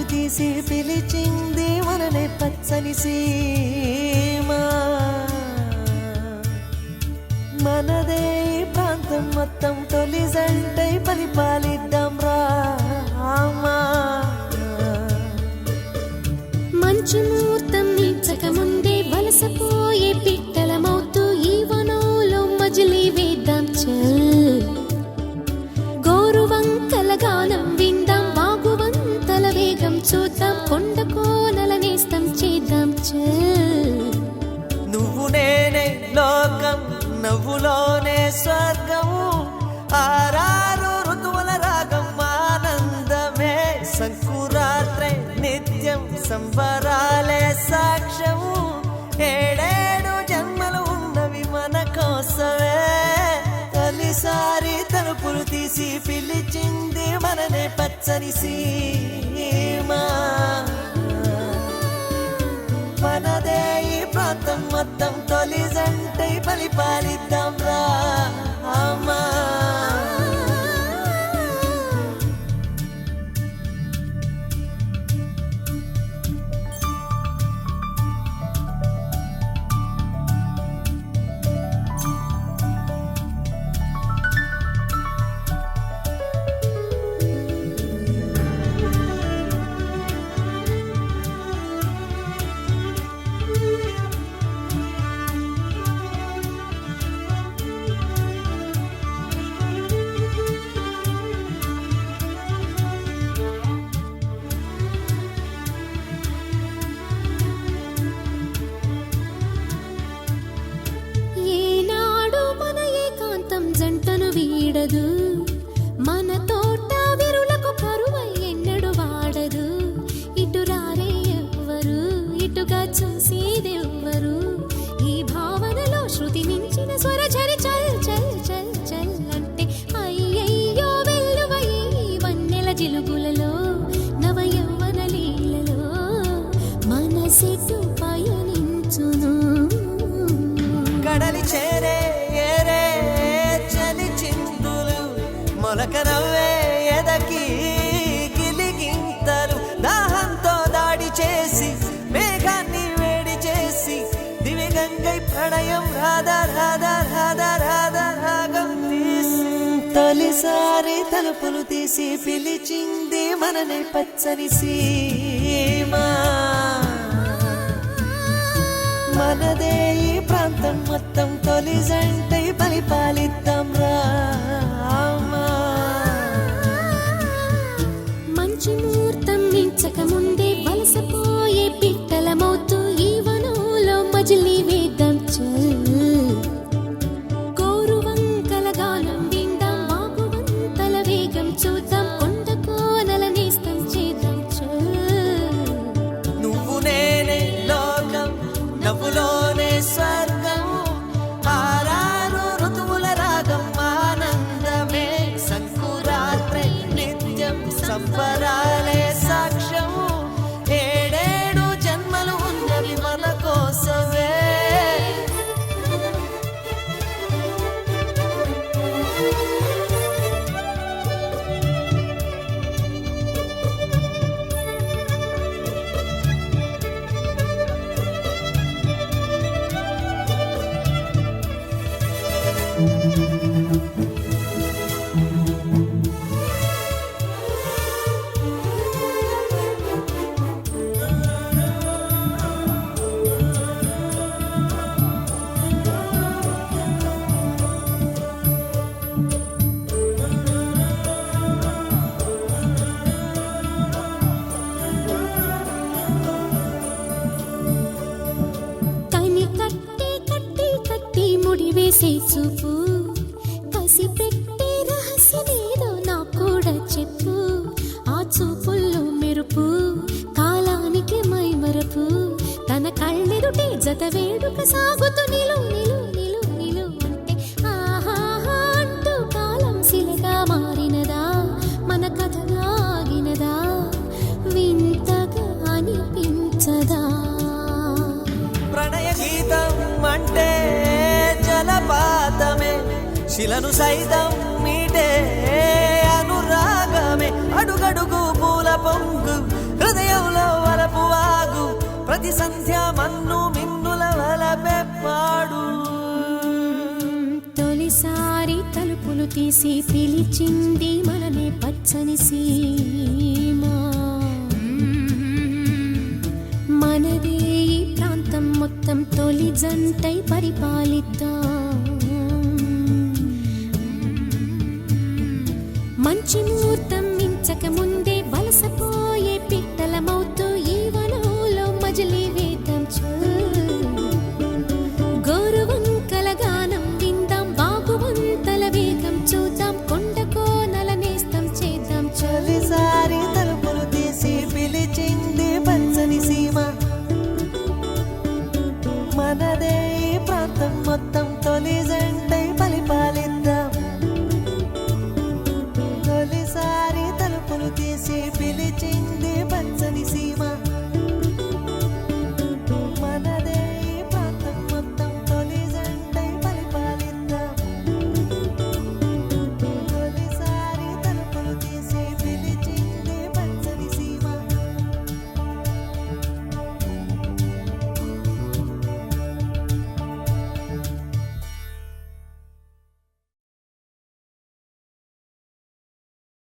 తీసి పిలిచింది మననే పచ్చని సీమ. మనదే ప్రాంతం మొత్తం తొలి జంటై పరిపాలిద్దాం రామా. మంచు ముహూర్తం నిచ్చక ముందే వలసపోయే పిట్టలమవుతూ ఈ వనంలో మజిలీ వేద్దాం చల్. గోరువంకల గానం విందాం, వాగువంతల వేగం చూద్దాం, కొండ కోనల నేస్తం చేద్దాం చల్. నువ్వు నేనే లోకం, నవ్వులోనే స్వర్గము, ఆరారు ఋతువుల రాగం ఆనందమే సంకురాత్రే నిత్యం సంబరాలే సాక్ష్యము. ఏడేడు జన్మలు ఉన్నవి మన కోసమే, తొలిసారి తలుపులు తీసి పిలిచింది మననే పచ్చని సీమ. మనదే ఈ ప్రాంతం మొత్తం తొలి జంటై పరిపాలిద్దాం రామా. జంటను వీడదు, మన తోట విరులకు కరువై ఎన్నడు వాడదు. ఇటు రారే ఎవ్వరు, ఇటుగా చూసేదెవ్వరు, ఈ భావనలో శృతి మించిన స్వరఝరి చల్ చల్ చల్ చల్ అంటే అయ్యయ్యో వెల్లువయి వన్నెల జిలుగులలో నవ యవ్వన లీలలో మనసెటు పయనించును. కడలి చేరే ఏరే చలి చిందులు, మొలక నవ్వే ఎదకి గిలిగింతలు, దాహంతో దాడి చేసి మేఘాన్ని వేడి చేసి దివిగంగై ప్రణయం రాధా రాధా రాధా రాధా రాగం తీసి. తొలిసారి తలుపులు తీసి పిలిచింది మననే పచ్చని సీమ. మనదే ఈ ప్రాంతం మొత్తం తొలి జంటై పరిపాలిద్దాం రామా. మంచు ముహూర్తం మించక ముందే వలసపోయే పిట్టలమవుతూ ఈ వనంలో మజిలీ వేద్దాం చల్. గోరువంకల గానం విందాం, వాగువంతల వేగం చూద్దాం, కొండ కోనల నేస్తం చేద్దాం చల్. నువ్వు నేనే లోకం, నవ్వులోనే స్వర్గం, ఆరారు ఋతువుల రాగం ఆనందమే సంకురాత్రే నిత్యం సంబరాలే సాక్ష్యము. ఏడేడు జన్మలు ఉన్నవి మన కోసమే. వేసే చూపు కసి పెట్టే రహస్యమేదో నాకు కూడా చెప్పు. ఆ చూపుల్లో మెరుపు కాలానికి మైమరపు, తన కళ్ళెదుటే జత వేడుక సాగుతూ నిలు నిలు నిలు నిలు అంటే ఆహాహా అంటూ కాలం శిలగా మారినదా, మన కథగా ఆగినదా, వింతగా అనిపించదా. ప్రణయ గీతం అంటే జలపాతమే, శిలను సైతం మీటే అనురాగమే, అడుగడుగు పూల పొంగు హృదయ ప్రతి సంధ్య మన్ను మిన్నుల వలపెప్పాడు. తొలిసారి తలుపులు తీసి పిలిచింది మననే పచ్చని సీమా. మనదే ఈ ప్రాంతం మొత్తం తొలి జంటై పరిపాలిద్దాం. మంచి ముహూర్తం